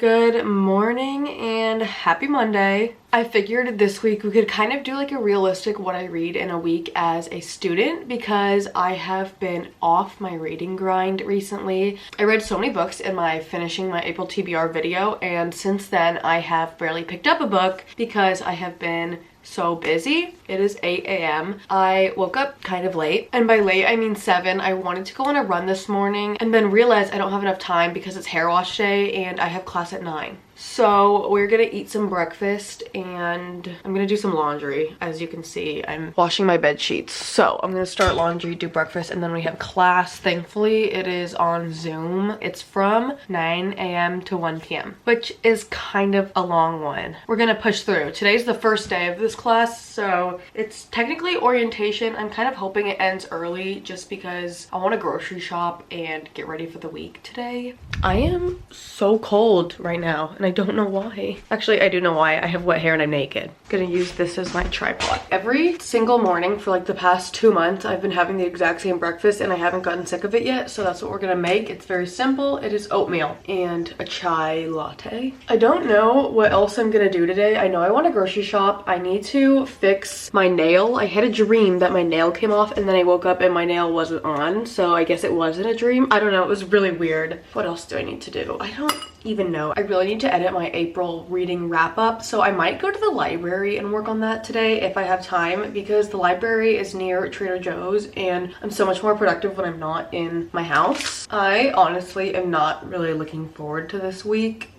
Good morning and happy Monday. I figured this week we could kind of do like a realistic what I read in a week as a student because I have been off my reading grind recently. I read so many books in my finishing my April TBR video, and since then I have barely picked up a book because I have been so busy. It is 8 a.m. I woke up kind of late, and by late I mean 7. I wanted to go on a run this morning and then realized I don't have enough time because it's hair wash day and I have class at 9. So we're gonna eat some breakfast and I'm gonna do some laundry. As you can see, I'm washing my bed sheets. So I'm gonna start laundry, do breakfast, and then we have class. Thankfully, it is on Zoom. It's from 9 a.m. to 1 p.m., which is kind of a long one. We're gonna push through. Today's the first day of this class, so it's technically orientation. I'm kind of hoping it ends early just because I want to grocery shop and get ready for the week today. I am so cold right now and I don't know why. Actually, I do know why. I have wet hair and I'm naked. Gonna use this as my tripod. Every single morning for like the past 2 months, I've been having the exact same breakfast and I haven't gotten sick of it yet. So that's what we're gonna make. It's very simple. It is oatmeal and a chai latte. I don't know what else I'm gonna do today. I know I want to grocery shop. I need to fix my nail. I had a dream that my nail came off and then I woke up and my nail wasn't on. So I guess it wasn't a dream. I don't know. It was really weird. What else do I need to do? I don't even know. I really need to edit my April reading wrap up, so I might go to the library and work on that today if I have time, because the library is near Trader Joe's and I'm so much more productive when I'm not in my house. I honestly am not really looking forward to this week,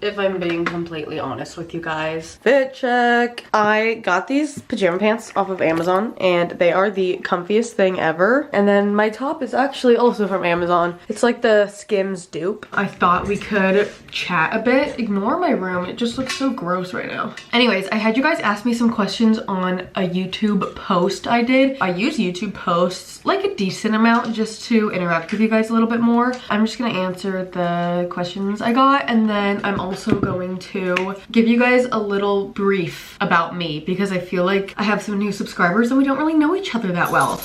if I'm being completely honest with you guys. Fit check. I got these pajama pants off of Amazon and they are the comfiest thing ever. And then my top is actually also from Amazon. It's like the Skims dupe. I thought we could chat a bit. Ignore my room. It just looks so gross right now. Anyways, I had you guys ask me some questions on a YouTube post I did. I use YouTube posts like a decent amount just to interact with you guys a little bit more. I'm just gonna answer the questions I got, and then I'm also going to give you guys a little brief about me because I feel like I have some new subscribers and we don't really know each other that well.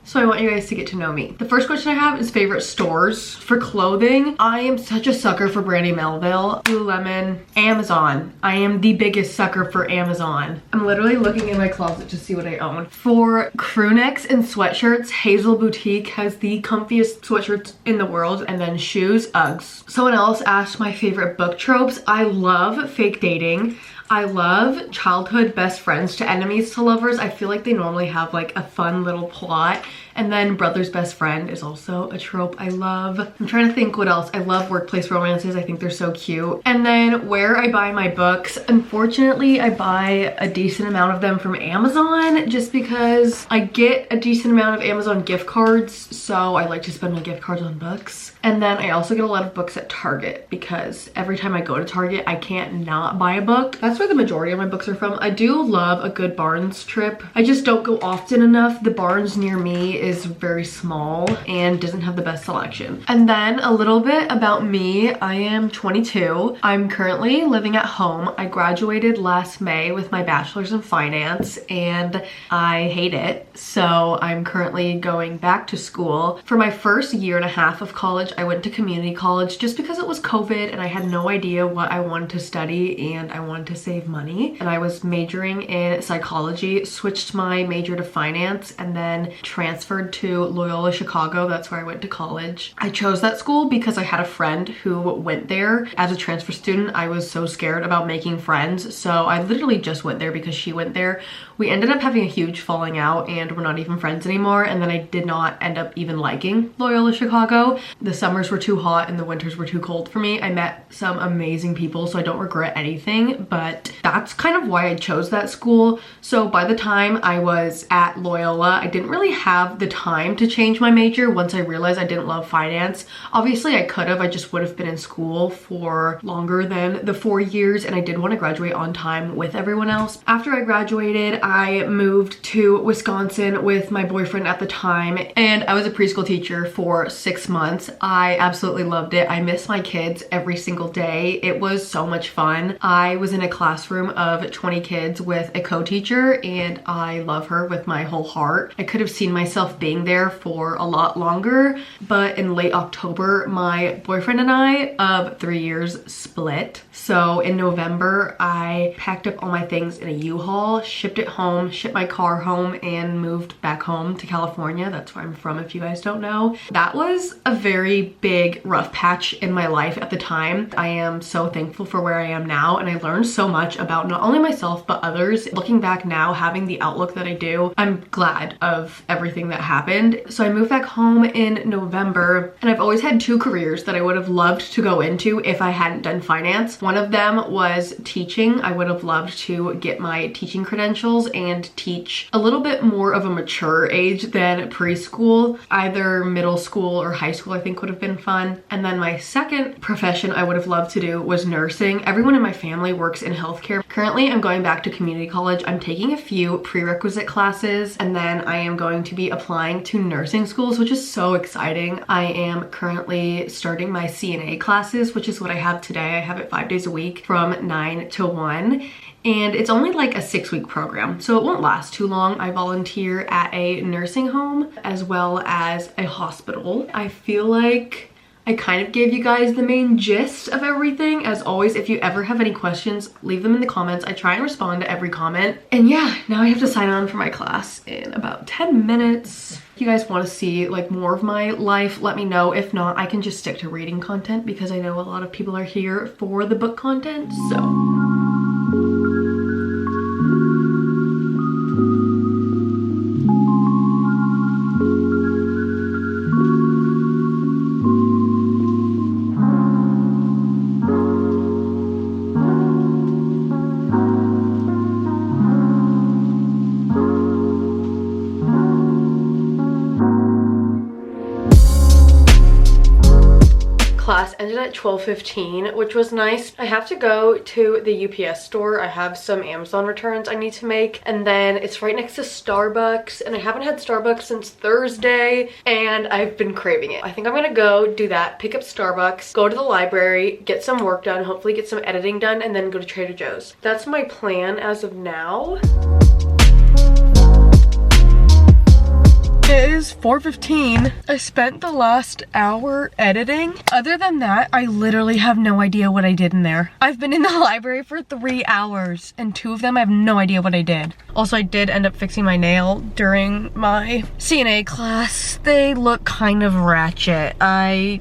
So I want you guys to get to know me. The first question I have is favorite stores for clothing. I am such a sucker for Brandy Melville, Lululemon, Amazon. I am the biggest sucker for Amazon. I'm literally looking in my closet to see what I own. For crew necks and sweatshirts, Hazel Boutique has the comfiest sweatshirts in the world. And then shoes, Uggs. Someone else asked my favorite book tropes. I love fake dating. I love childhood best friends to enemies to lovers. I feel like they normally have like a fun little plot. And then brother's best friend is also a trope I love. I'm trying to think what else. I love workplace romances. I think they're so cute. And then where I buy my books, unfortunately, I buy a decent amount of them from Amazon just because I get a decent amount of Amazon gift cards. So I like to spend my gift cards on books. And then I also get a lot of books at Target because every time I go to Target, I can't not buy a book. That's where the majority of my books are from. I do love a good Barnes trip. I just don't go often enough. The Barnes near me is very small and doesn't have the best selection. And then a little bit about me. I am 22. I'm currently living at home. I graduated last May with my bachelor's in finance and I hate it. So I'm currently going back to school. For my first year and a half of college, I went to community college just because it was COVID and I had no idea what I wanted to study and I wanted to save money. And I was majoring in psychology, switched my major to finance, and then transferred to Loyola Chicago. That's where I went to college. I chose that school because I had a friend who went there as a transfer student. I was so scared about making friends, so I literally just went there because she went there. We ended up having a huge falling out and we're not even friends anymore, and then I did not end up even liking Loyola Chicago. The summers were too hot and the winters were too cold for me. I met some amazing people, so I don't regret anything, but that's kind of why I chose that school. So by the time I was at Loyola, I didn't really have the time to change my major once I realized I didn't love finance. Obviously I could have, I just would have been in school for longer than the 4 years and I did want to graduate on time with everyone else. After I graduated, I moved to Wisconsin with my boyfriend at the time and I was a preschool teacher for 6 months. I absolutely loved it. I miss my kids every single day. It was so much fun. I was in a class classroom of 20 kids with a co-teacher, and I love her with my whole heart. I could have seen myself being there for a lot longer, but in late October, my boyfriend and I of 3 years split. So in November, I packed up all my things in a U-Haul, shipped it home, shipped my car home, and moved back home to California. That's where I'm from, if you guys don't know. That was a very big rough patch in my life at the time. I am so thankful for where I am now, and I learned so much about not only myself but others. Looking back now, having the outlook that I do, I'm glad of everything that happened. So I moved back home in November, and I've always had 2 careers that I would have loved to go into if I hadn't done finance. One of them was teaching. I would have loved to get my teaching credentials and teach a little bit more of a mature age than preschool. Either middle school or high school I think would have been fun. And then my second profession I would have loved to do was nursing. Everyone in my family works in healthcare. Currently I'm going back to community college. I'm taking a few prerequisite classes, and then I am going to be applying to nursing schools, which is so exciting. I am currently starting my CNA classes, which is what I have today. I have it 5 days a week from 9 to 1. And it's only like a 6-week program, so it won't last too long. I volunteer at a nursing home as well as a hospital. I feel like I kind of gave you guys the main gist of everything. As always, if you ever have any questions, leave them in the comments. I try and respond to every comment. And yeah, now I have to sign on for my class in about 10 minutes. If you guys want to see like more of my life, let me know. If not, I can just stick to reading content because I know a lot of people are here for the book content, so. Class ended at 12:15, which was nice. I have to go to the UPS store. I have some Amazon returns I need to make, and then it's right next to Starbucks, and I haven't had Starbucks since Thursday, and I've been craving it. I think I'm gonna go do that, pick up Starbucks, go to the library, get some work done, hopefully get some editing done, and then go to Trader Joe's. That's my plan as of now. It is 4:15. I spent the last hour editing. Other than that, I literally have no idea what I did in there. I've been in the library for 3 hours, and 2 of them I have no idea what I did. Also, I did end up fixing my nail during my CNA class. They look kind of ratchet. I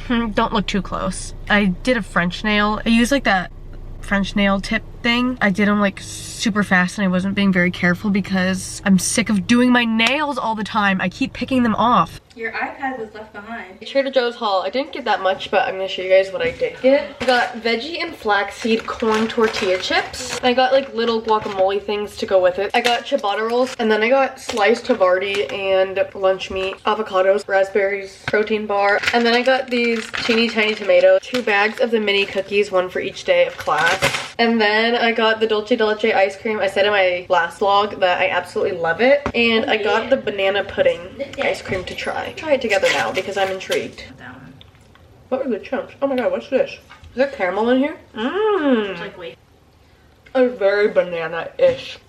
don't look too close. I did a French nail. I used like that French nail tip thing. I did them like super fast, and I wasn't being very careful because I'm sick of doing my nails all the time. I keep picking them off. Your iPad was left behind. Trader Joe's haul. I didn't get that much, but I'm gonna show you guys what I did get. I got veggie and flaxseed corn tortilla chips. I got like little guacamole things to go with it. I got ciabatta rolls, and then I got sliced Havarti and lunch meat, avocados, raspberries, protein bar, and then I got these teeny tiny tomatoes, 2 bags of the mini cookies, 1 for each day of class. And then I got the Dolce de Leche ice cream. I said in my last vlog that I absolutely love it. And I got the banana pudding ice cream to try. Try it together now because I'm intrigued. What are the chunks? Oh my god, what's this? Is there caramel in here? Mmm. It's like, wait. It's very banana-ish.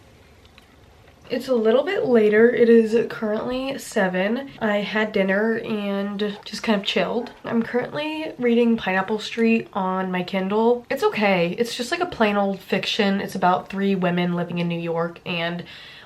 It's a little bit later. It is currently 7. I had dinner and just kind of chilled. I'm currently reading Pineapple Street on my Kindle. It's okay. It's just like a plain old fiction. It's about 3 women living in New York, and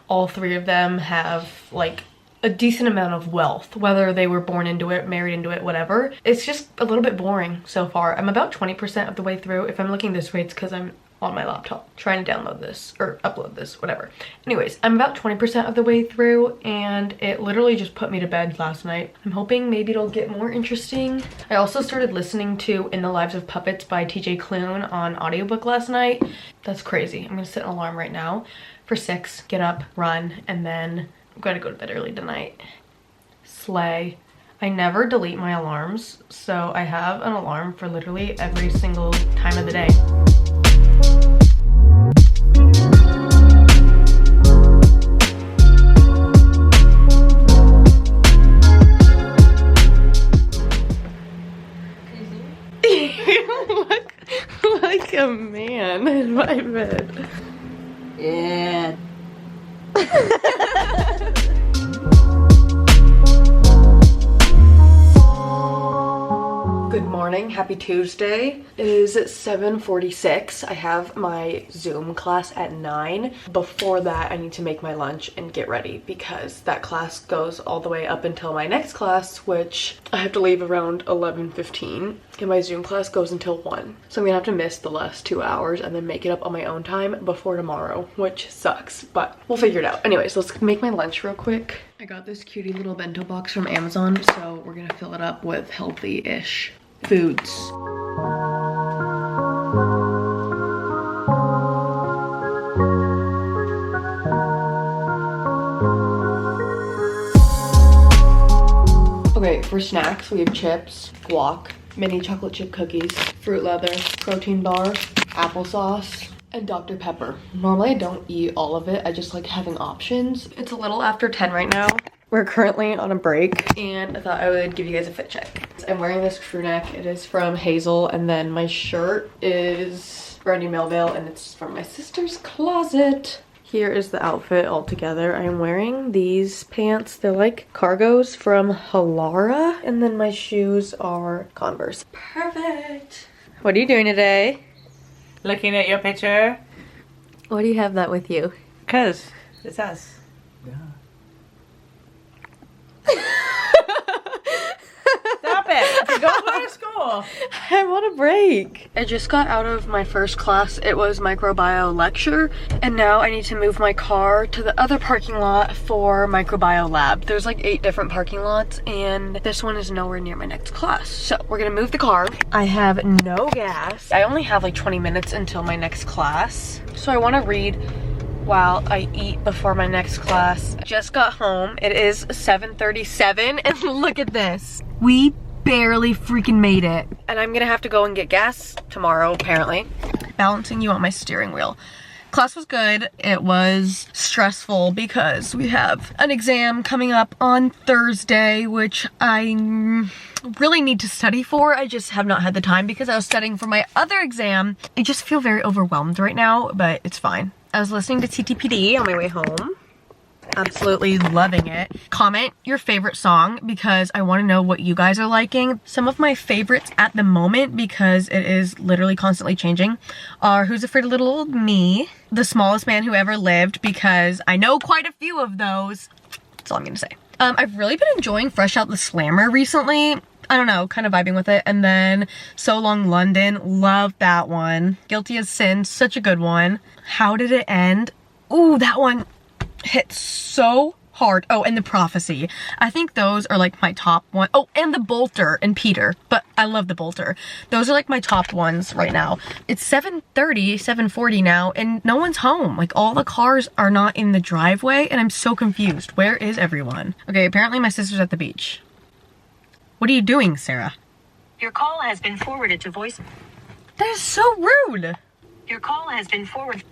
all 3 of them have like a decent amount of wealth, whether they were born into it, married into it, whatever. It's just a little bit boring so far. I'm about 20% of the way through. If I'm looking this way, it's because I'm on my laptop trying to download this or upload this, whatever. Anyways, I'm about 20% of the way through, and it literally just put me to bed last night. I'm hoping maybe it'll get more interesting. I also started listening to In the Lives of Puppets by TJ Klune on audiobook last night. That's crazy. I'm gonna set an alarm right now for 6, get up, run, and then I'm gonna go to bed early tonight. Slay. I never delete my alarms, so I have an alarm for literally every single time of the day. You look like a man in my bed. Good morning, happy Tuesday. It is 7:46. I have my Zoom class at 9. Before that, I need to make my lunch and get ready because that class goes all the way up until my next class, which I have to leave around 11:15. And my Zoom class goes until 1. So I'm gonna have to miss the last 2 hours and then make it up on my own time before tomorrow, which sucks, but we'll figure it out. Anyways, let's make my lunch real quick. I got this cutie little bento box from Amazon, so we're gonna fill it up with healthy-ish foods. Okay, for snacks, we have chips, guac, mini chocolate chip cookies, fruit leather, protein bar, applesauce, and Dr. Pepper. Normally I don't eat all of it, I just like having options. It's a little after 10 right now. We're currently on a break and I thought I would give you guys a fit check. I'm wearing this crew neck. It is from Hazel, and then my shirt is Brandy Melville and it's from my sister's closet. Here is the outfit all together. I'm wearing these pants. They're like cargos from Halara, and then my shoes are Converse. Perfect. What are you doing today? Looking at your picture. Why do you have that with you? Cause it's us. Yeah. Stop it. Go to school. I'm on a break. I just got out of my first class. It was microbiome lecture, and now I need to move my car to the other parking lot for microbiome lab. There's like 8 different parking lots, and this one is nowhere near my next class. So we're gonna move the car. I have no gas. I only have like 20 minutes until my next class. So I wanna read while I eat before my next class. Just got home. It is 7:37 and look at this. We barely freaking made it. And I'm gonna have to go and get gas tomorrow, apparently. Balancing you on my steering wheel. Class was good. It was stressful because we have an exam coming up on Thursday, which I really need to study for. I just have not had the time because I was studying for my other exam. I just feel very overwhelmed right now, but it's fine. I was listening to TTPD on my way home. Absolutely loving it. Comment your favorite song because I want to know what you guys are liking. Some of my favorites at the moment, because it is literally constantly changing, are Who's Afraid of Little Old Me, The Smallest Man Who Ever Lived, because I know quite a few of those. That's all I'm gonna say. I've really been enjoying Fresh Out the Slammer recently. I don't know, kind of vibing with it. And then So Long London, love that one. Guilty as Sin, such a good one. How Did It End? Ooh, that one hit so hard. Oh, and The Prophecy. I think those are like my top one. Oh, and The Bolter and Peter, but I love The Bolter. Those are like my top ones right now. It's 7:30, 7:40 now, and no one's home. Like all the cars are not in the driveway, and I'm so confused. Where is everyone? Okay, apparently my sister's at the beach. What are you doing, Sarah? Your call has been forwarded to voice. That is so rude. Your call has been forwarded.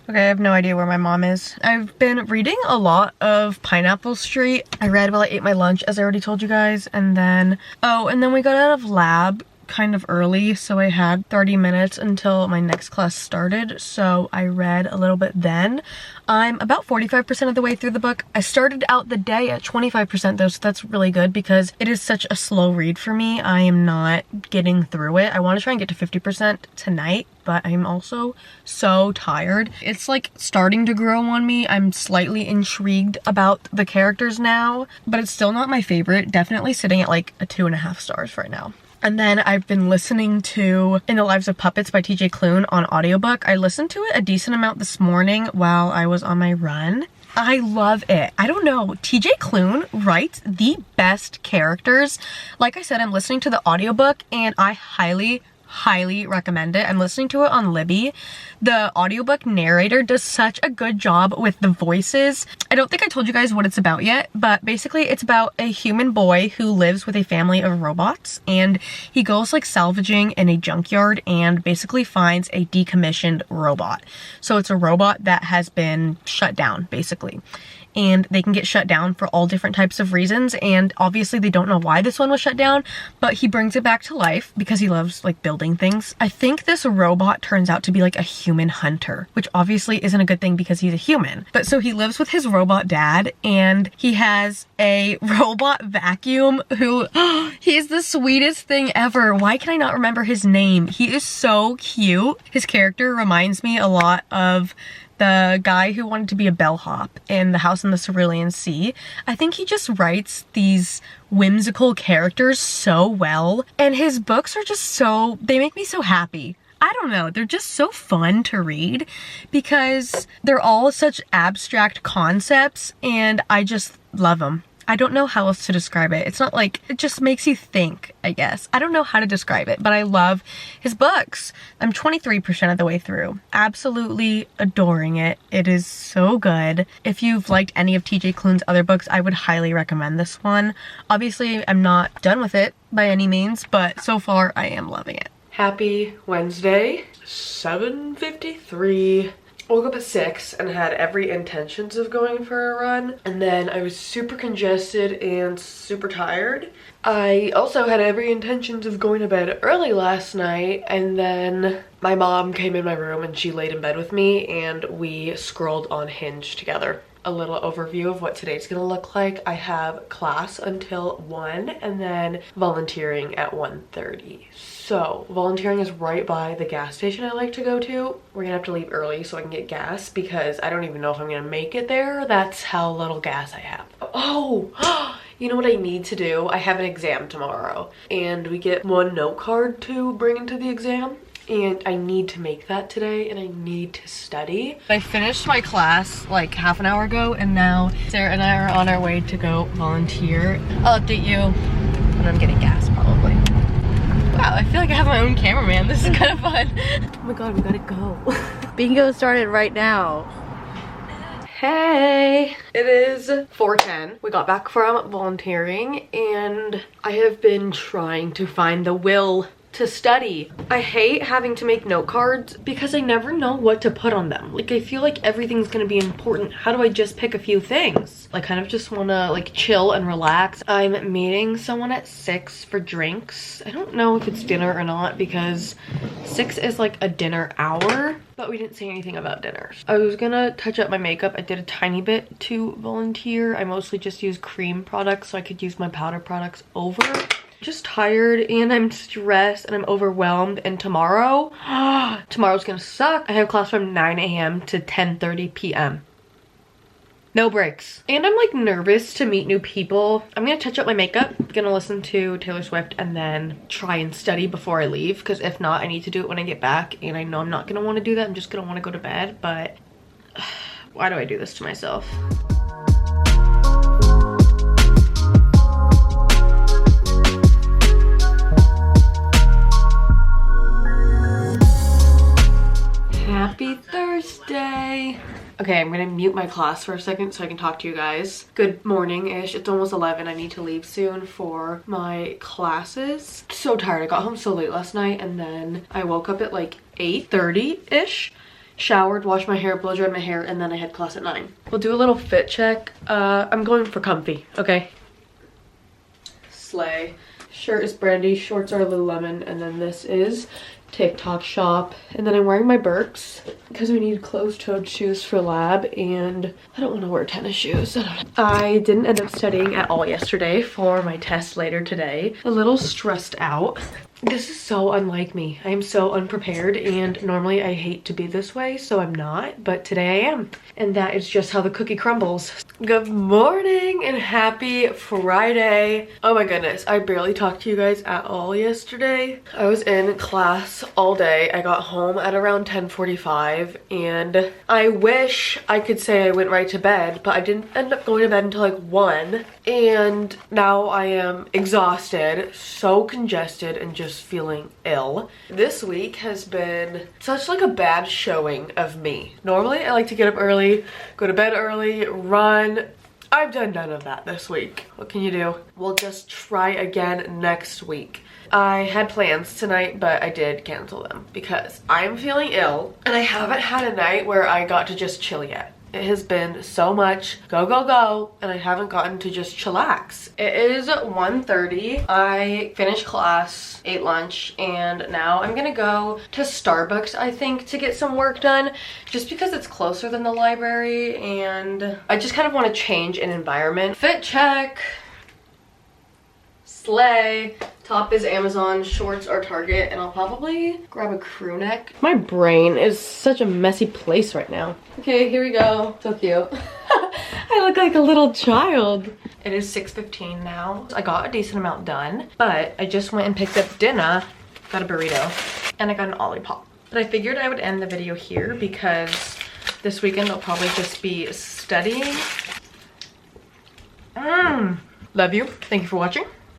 Okay, I have no idea where my mom is. I've been reading a lot of Pineapple Street. I read while I ate my lunch, as I already told you guys, and then, oh, and then we got out of lab kind of early, so I had 30 minutes until my next class started, so I read a little bit then. I'm about 45% of the way through the book. I started out the day at 25% though, so that's really good because it is such a slow read for me. I am not getting through it. I want to try and get to 50% tonight, but I'm also so tired. It's like starting to grow on me. I'm slightly intrigued about the characters now, but it's still not my favorite. Definitely sitting at like a 2.5 stars right now. And then I've been listening to In the Lives of Puppets by TJ Klune on audiobook. I listened to it a decent amount this morning while I was on my run. I love it. I don't know, TJ Klune writes the best characters. Like I said, I'm listening to the audiobook and I highly recommend it. I'm listening to it on Libby. The audiobook narrator does such a good job with the voices. I don't think I told you guys what it's about yet, but basically it's about a human boy who lives with a family of robots, and he goes like salvaging in a junkyard and basically finds a decommissioned robot. So it's a robot that has been shut down basically. And they can get shut down for all different types of reasons, and obviously they don't know why this one was shut down, but he brings it back to life because he loves like building building things. I think this robot turns out to be like a human hunter, which obviously isn't a good thing because he's a human. But so he lives with his robot dad, and he has a robot vacuum who, he's the sweetest thing ever. Why can I not remember his name? He is so cute. His character reminds me a lot of the guy who wanted to be a bellhop in The House in the Cerulean Sea. I think he just writes these whimsical characters so well, and his books are just so, they make me so happy. I don't know, they're just so fun to read because they're all such abstract concepts and I just love them. I don't know how else to describe it. It's not like, it just makes you think, I guess. I don't know how to describe it, but I love his books. I'm 23% of the way through. Absolutely adoring it. It is so good. If you've liked any of TJ Klune's other books, I would highly recommend this one. Obviously, I'm not done with it by any means, but so far I am loving it. Happy Wednesday, 7:53. Woke up at 6 and had every intentions of going for a run, and then I was super congested and super tired. I also had every intentions of going to bed early last night, and then my mom came in my room and she laid in bed with me and we scrolled on Hinge together. A little overview of what today's gonna look like. I have class until 1 and then volunteering at 1:30. So volunteering is right by the gas station I like to go to. We're gonna have to leave early so I can get gas because I don't even know if I'm gonna make it there. That's how little gas I have. Oh, you know what I need to do? I have an exam tomorrow and we get one note card to bring into the exam. And I need to make that today and I need to study. I finished my class like half an hour ago and now Sarah and I are on our way to go volunteer. I'll update you when I'm getting gas probably. Wow, I feel like I have my own cameraman. This is kind of fun. Oh my god, we gotta go. Bingo started right now. Hey, it is 4:10. We got back from volunteering and I have been trying to find the will to study. I hate having to make note cards because I never know what to put on them. Like I feel like everything's gonna be important. How do I just pick a few things? I kind of just wanna like chill and relax. I'm meeting someone at 6 for drinks. I don't know if it's dinner or not because 6 is like a dinner hour, but we didn't say anything about dinner. I was gonna touch up my makeup. I did a tiny bit to volunteer. I mostly just use cream products so I could use my powder products over. Just tired and I'm stressed and I'm overwhelmed, and tomorrow's gonna suck. I have class from 9 a.m. to 10:30 p.m. No breaks. And I'm like nervous to meet new people. I'm gonna touch up my makeup, gonna listen to Taylor Swift and then try and study before I leave, because if not, I need to do it when I get back and I know I'm not gonna want to do that. I'm just gonna want to go to bed, but why do I do this to myself? Happy Thursday. Okay, I'm gonna mute my class for a second so I can talk to you guys. Good morning-ish. It's almost 11. I need to leave soon for my classes. So tired. I got home so late last night and then I woke up at like 8:30-ish. Showered, washed my hair, blow dried my hair, and then I had class at 9. We'll do a little fit check. I'm going for comfy, okay? Slay. Shirt is Brandy, shorts are Lululemon, and then this is TikTok shop. And then I'm wearing my Birks because we need closed-toed shoes for lab and I don't want to wear tennis shoes. I didn't end up studying at all yesterday for my test later today. A little stressed out. This is so unlike me. I am so unprepared and normally I hate to be this way, so I'm not, but today I am. And that is just how the cookie crumbles. Good morning and happy Friday. Oh my goodness, I barely talked to you guys at all yesterday. I was in class all day. I got home at around 10:45 and I wish I could say I went right to bed, but I didn't end up going to bed until like 1. And now I am exhausted, so congested, and just feeling ill. This week has been such like a bad showing of me. Normally I like to get up early, go to bed early, run. I've done none of that this week. What can you do? We'll just try again next week. I had plans tonight, but I did cancel them because I'm feeling ill and I haven't had a night where I got to just chill yet. It has been so much go, go, go, and I haven't gotten to just chillax. It is 1:30. I finished class, ate lunch, and now I'm gonna go to Starbucks, I think, to get some work done, just because it's closer than the library, and I just kind of want to change an environment. Fit check. Slay. Top is Amazon, shorts are Target, and I'll probably grab a crew neck. My brain is such a messy place right now. Okay, here we go. So cute. I look like a little child. It is 6:15 now. I got a decent amount done, but I just went and picked up dinner. Got a burrito, and I got an Olipop. But I figured I would end the video here because this weekend I'll probably just be studying. Love you. Thank you for watching.